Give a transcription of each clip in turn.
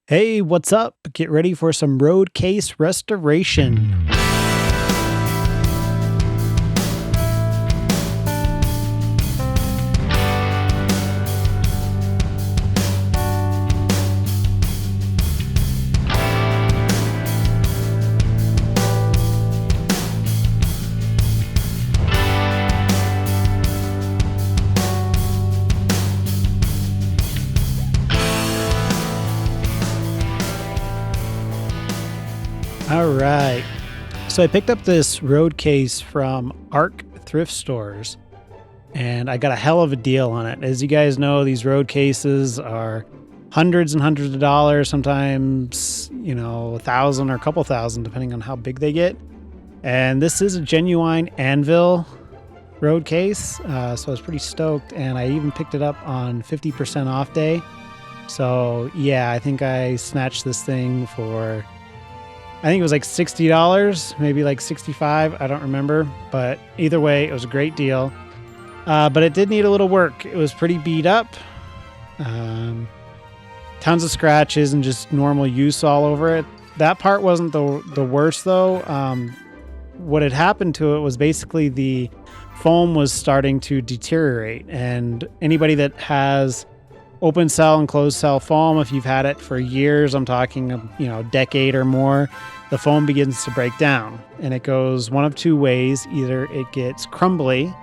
Hey, what's up? Get ready for some road case restoration. All right. So I picked up this road case from Arc Thrift Stores, and I got a hell of a deal on it. As you guys know, these road cases are hundreds and hundreds of dollars, sometimes, $1,000 or a couple thousand, depending on how big they get. And this is a genuine Anvil road case, so I was pretty stoked, and I even picked it up on 50% off day. So yeah, I think I snatched this thing for... I think it was like $60, maybe like $65. I don't remember. But either way, it was a great deal. But it did need a little work. It was pretty beat up. Tons of scratches and just normal use all over it. That part wasn't the worst, though. What had happened to it was basically the foam was starting to deteriorate. And anybody that has open cell and closed cell foam, if you've had it for years, I'm talking a decade or more, the foam begins to break down, and it goes one of two ways. Either it gets crumbly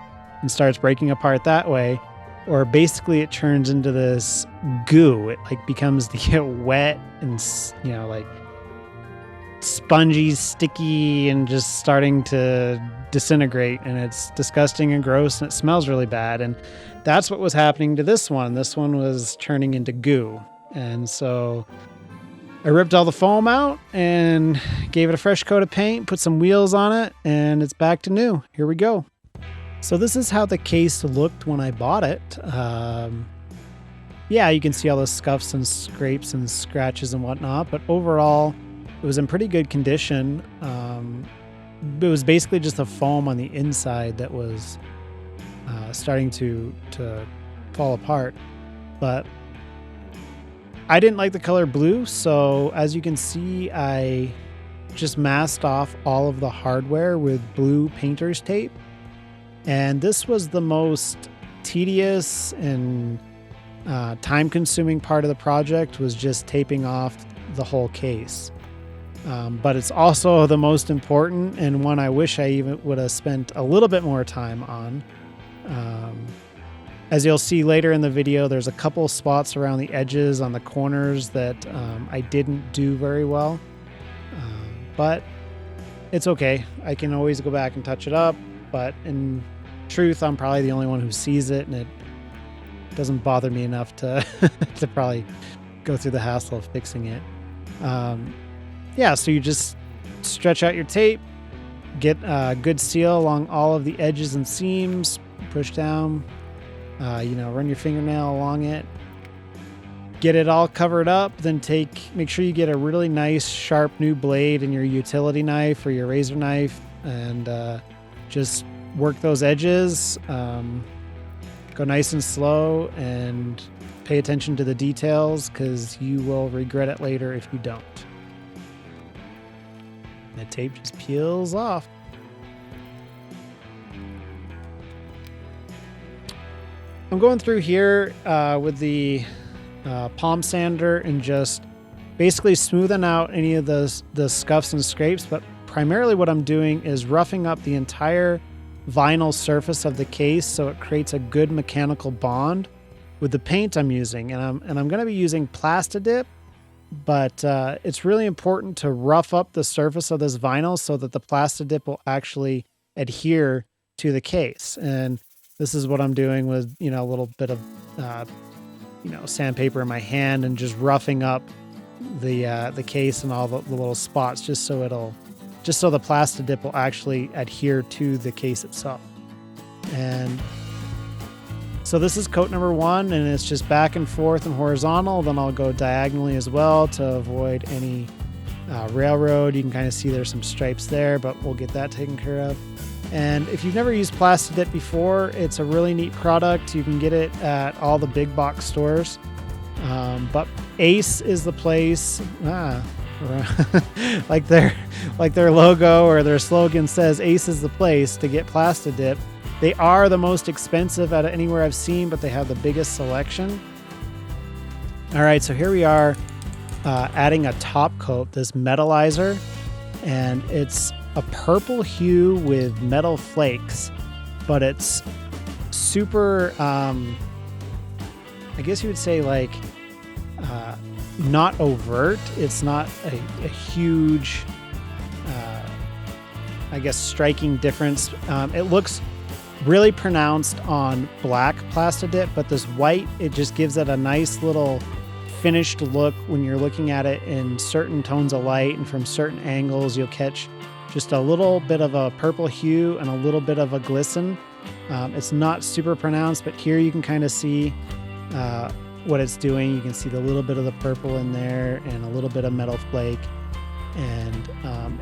and starts breaking apart that way, or basically it turns into this goo. It becomes to get wet and spongy, sticky, and just starting to disintegrate, and it's disgusting and gross, and it smells really bad. And that's what was happening to this one. This one was turning into goo. And so I ripped all the foam out and gave it a fresh coat of paint, put some wheels on it, and it's back to new. Here we go. So this is how the case looked when I bought it. Yeah, you can see all the scuffs and scrapes and scratches and whatnot, but overall it was in pretty good condition. It was basically just the foam on the inside that was starting to fall apart. But I didn't like the color blue, so as you can see, I just masked off all of the hardware with blue painter's tape. And this was the most tedious and time-consuming part of the project, was just taping off the whole case. But it's also the most important, and one I wish I even would have spent a little bit more time on. As you'll see later in the video, there's a couple spots around the edges on the corners that I didn't do very well. But it's okay. I can always go back and touch it up. But in truth, I'm probably the only one who sees it, and it doesn't bother me enough to to probably go through the hassle of fixing it. Yeah, so you just stretch out your tape, get a good seal along all of the edges and seams, push down, run your fingernail along it, get it all covered up, then make sure you get a really nice sharp new blade in your utility knife or your razor knife, and just work those edges. Go nice and slow and pay attention to the details, because you will regret it later if you don't. The tape just peels off. I'm going through here with the palm sander and just basically smoothing out any of the scuffs and scrapes, but primarily what I'm doing is roughing up the entire vinyl surface of the case so it creates a good mechanical bond with the paint I'm using. And I'm going to be using Plasti Dip, but it's really important to rough up the surface of this vinyl so that the Plasti Dip will actually adhere to the case. And this is what I'm doing with, a little bit of, sandpaper in my hand, and just roughing up the case and all the little spots, just so the Plasti Dip will actually adhere to the case itself. And so this is coat number 1, and it's just back and forth and horizontal. Then I'll go diagonally as well to avoid any railroad. You can kind of see there's some stripes there, but we'll get that taken care of. And if you've never used Plasti Dip before, it's a really neat product. You can get it at all the big box stores. But Ace is the place. like their logo or their slogan says, Ace is the place to get Plasti Dip. They are the most expensive out of anywhere I've seen, but they have the biggest selection. All right, so here we are adding a top coat, this metallizer, and it's a purple hue with metal flakes, but it's super, I guess you would say like not overt. It's not a huge, I guess, striking difference. It looks really pronounced on black Plasti Dip, but this white, it just gives it a nice little finished look. When you're looking at it in certain tones of light and from certain angles, you'll catch just a little bit of a purple hue and a little bit of a glisten. It's not super pronounced, but here you can kind of see what it's doing. You can see the little bit of the purple in there and a little bit of metal flake, and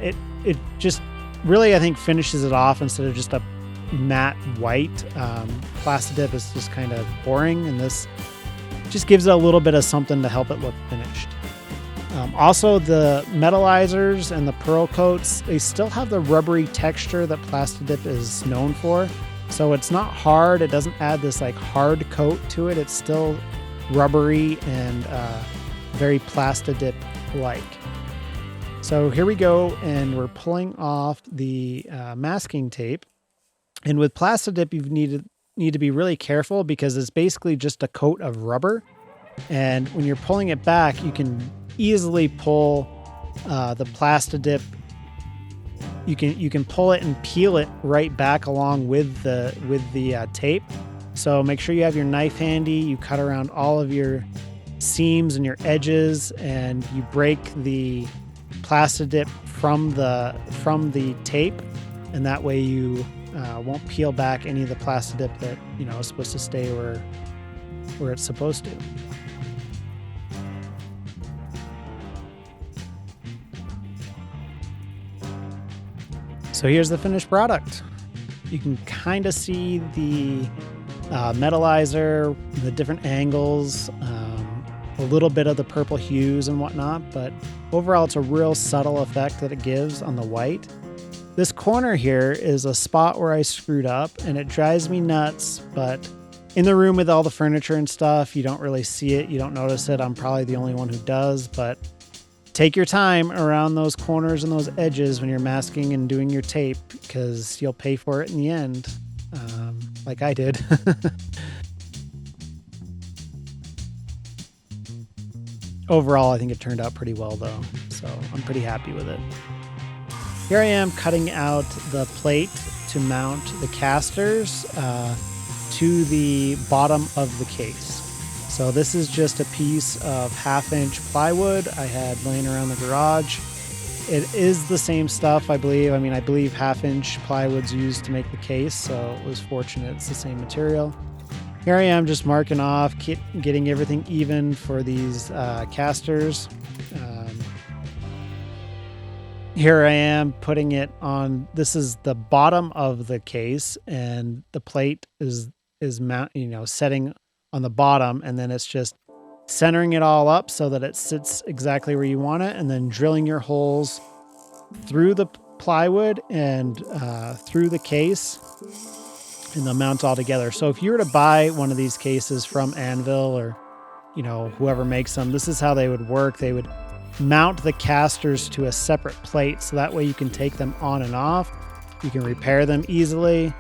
it just really, I think, finishes it off instead of just a matte white. Plasti Dip is just kind of boring, and this just gives it a little bit of something to help it look finished. Also, the metallizers and the pearl coats, they still have the rubbery texture that Plasti Dip is known for. So it's not hard. It doesn't add this like hard coat to it. It's still rubbery and very Plasti Dip like. So here we go, and we're pulling off the masking tape. And with Plasti Dip, you need to be really careful because it's basically just a coat of rubber. And when you're pulling it back, you can easily pull the Plasti Dip. You can pull it and peel it right back along with the tape. So make sure you have your knife handy. You cut around all of your seams and your edges, and you break the Plasti Dip from the tape, and that way you won't peel back any of the Plasti Dip that is supposed to stay where it's supposed to. So here's the finished product. You can kind of see the metallizer, the different angles, a little bit of the purple hues and whatnot, but overall it's a real subtle effect that it gives on the white. This corner here is a spot where I screwed up, and it drives me nuts, but in the room with all the furniture and stuff, you don't really see it, you don't notice it. I'm probably the only one who does, but take your time around those corners and those edges when you're masking and doing your tape, because you'll pay for it in the end, like I did. Overall, I think it turned out pretty well though, so I'm pretty happy with it. Here I am cutting out the plate to mount the casters to the bottom of the case. So this is just a piece of 1/2-inch plywood I had laying around the garage. It is the same stuff, I believe. I believe 1/2-inch plywood's used to make the case, so it was fortunate it's the same material. Here I am just marking off, getting everything even for these casters. Here I am putting it on. This is the bottom of the case, and the plate is setting on the bottom, and then it's just centering it all up so that it sits exactly where you want it, and then drilling your holes through the plywood and through the case, and they'll mount all together. So if you were to buy one of these cases from Anvil or whoever makes them, this is how they would work. They would mount the casters to a separate plate, so that way you can take them on and off. You can repair them easily,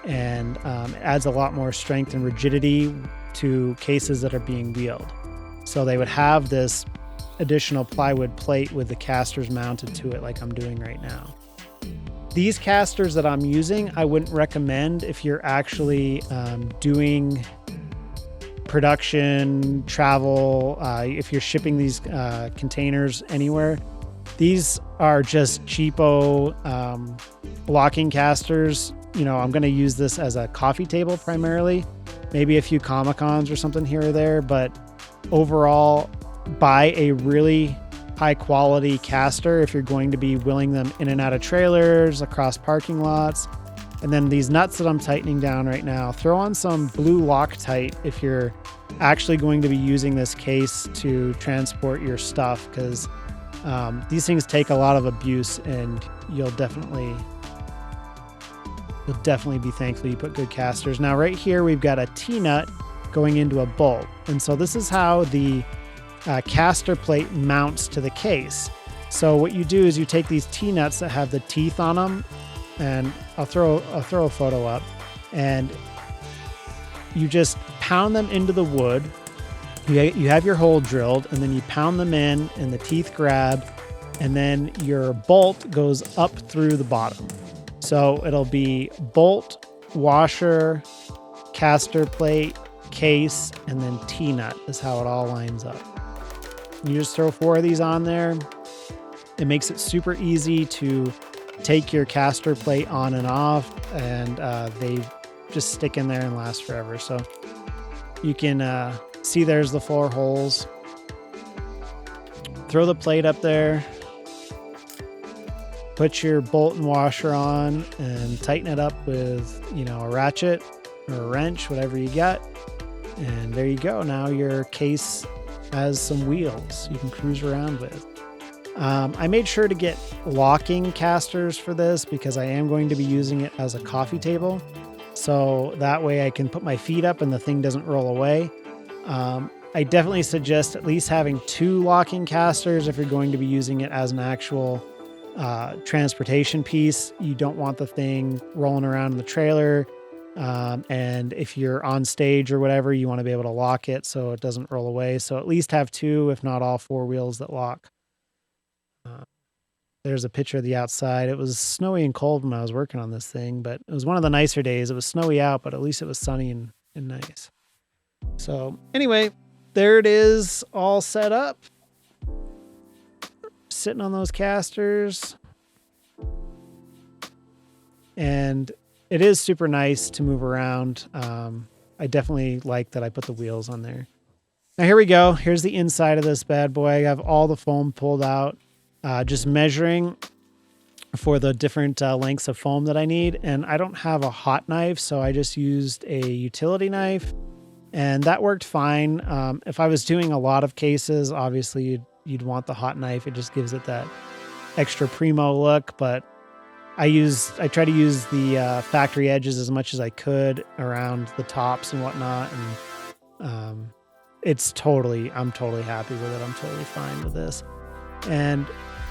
and it adds a lot more strength and rigidity to cases that are being wheeled. So they would have this additional plywood plate with the casters mounted to it like I'm doing right now. These casters that I'm using, I wouldn't recommend if you're actually doing production, travel, if you're shipping these containers anywhere. These are just cheapo locking casters. I'm going to use this as a coffee table primarily, maybe a few Comic-Cons or something here or there, but overall, buy a really high quality caster if you're going to be wheeling them in and out of trailers, across parking lots. And then these nuts that I'm tightening down right now, throw on some blue Loctite if you're actually going to be using this case to transport your stuff, because these things take a lot of abuse, and you'll definitely be thankful you put good casters. Now right here we've got a T-nut going into a bolt, and so this is how the caster plate mounts to the case. So what you do is you take these T-nuts that have the teeth on them, and I'll throw a photo up, and you just pound them into the wood. You have your hole drilled, and then you pound them in, and the teeth grab, and then your bolt goes up through the bottom. So it'll be bolt, washer, caster plate, case, and then T-nut is how it all lines up. You just throw 4 of these on there. It makes it super easy to take your caster plate on and off, and they just stick in there and last forever. So you can see there's the 4 holes. Throw the plate up there. Put your bolt and washer on and tighten it up with, a ratchet or a wrench, whatever you got. And there you go. Now your case has some wheels you can cruise around with. I made sure to get locking casters for this because I am going to be using it as a coffee table. So that way I can put my feet up and the thing doesn't roll away. I definitely suggest at least having 2 locking casters if you're going to be using it as an actual transportation piece. You don't want the thing rolling around in the trailer. And if you're on stage or whatever, you want to be able to lock it so it doesn't roll away. So at least have 2, if not all 4 wheels that lock. There's a picture of the outside. It was snowy and cold when I was working on this thing, but it was one of the nicer days. It was snowy out, but at least it was sunny and nice. So anyway, there it is, all set up. Sitting on those casters. And it is super nice to move around. I definitely like that I put the wheels on there. Now here we go. Here's the inside of this bad boy. I have all the foam pulled out, just measuring for the different lengths of foam that I need. And I don't have a hot knife, so I just used a utility knife, and that worked fine. If I was doing a lot of cases, obviously you'd want the hot knife. It just gives it that extra primo look, but I try to use the factory edges as much as I could around the tops and whatnot, and I'm totally happy with it. I'm totally fine with this. And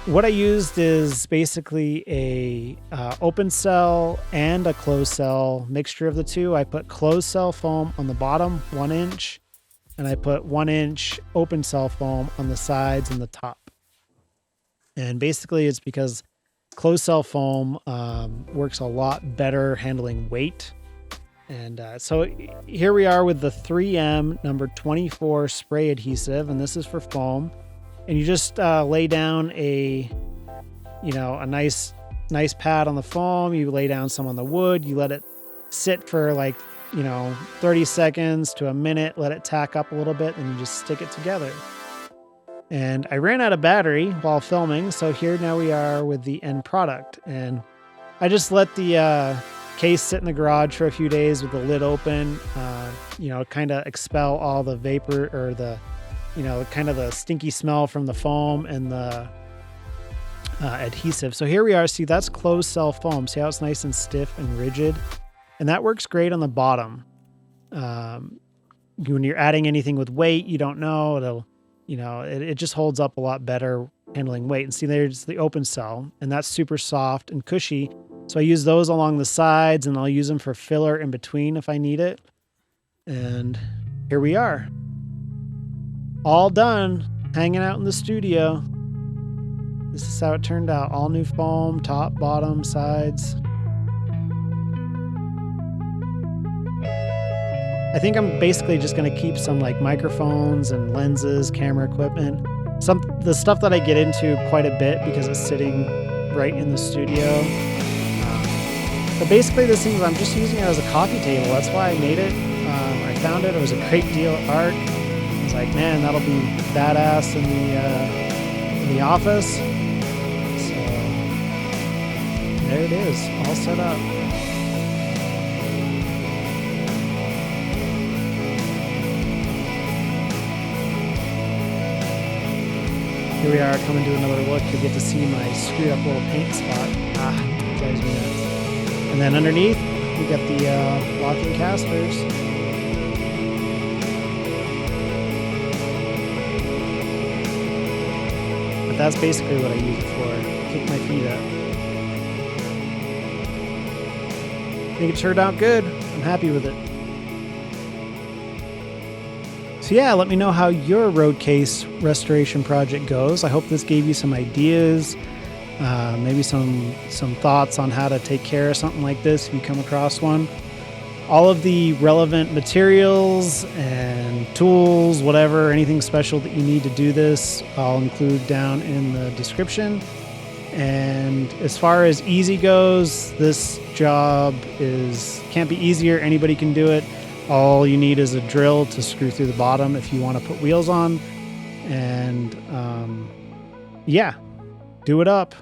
what I used is basically a open cell and a closed cell mixture of the two. I put closed cell foam on the bottom, 1 inch, and I put 1 inch open cell foam on the sides and the top. And basically it's because closed cell foam works a lot better handling weight. And so here we are with the 3M number 24 spray adhesive, and this is for foam. And you just lay down a nice pad on the foam. You lay down some on the wood. You let it sit for 30 seconds to a minute. Let it tack up a little bit, and you just stick it together. And I ran out of battery while filming, so here now we are with the end product. And I just let the case sit in the garage for a few days with the lid open, kind of expel all the vapor or the kind of the stinky smell from the foam and the adhesive. So here we are. See, that's closed cell foam. See how it's nice and stiff and rigid? And that works great on the bottom. When you're adding anything with weight, you don't know, it just holds up a lot better handling weight. And see, there's the open cell, and that's super soft and cushy. So I use those along the sides, and I'll use them for filler in between if I need it. And here we are. All done, hanging out in the studio. This is how it turned out. All new foam, top, bottom, sides. I think I'm basically just going to keep some microphones and lenses, camera equipment. The stuff that I get into quite a bit because it's sitting right in the studio. But basically this thing, I'm just using it as a coffee table. That's why I made it. I found it. It was a great deal at Art. I was like, man, that'll be badass in the office. So there it is, all set up. here we are coming to another look. You get to see my screwed up little paint spot. Drives me nuts. And then underneath, we got the locking casters. But that's basically what I use it for. Kick my feet up. I think it turned out good. I'm happy with it. So yeah, let me know how your road case restoration project goes. I hope this gave you some ideas, maybe some thoughts on how to take care of something like this if you come across one. All of the relevant materials and tools, whatever, anything special that you need to do this, I'll include down in the description. And as far as easy goes, this job can't be easier. Anybody can do it. All you need is a drill to screw through the bottom if you want to put wheels on. And yeah, do it up.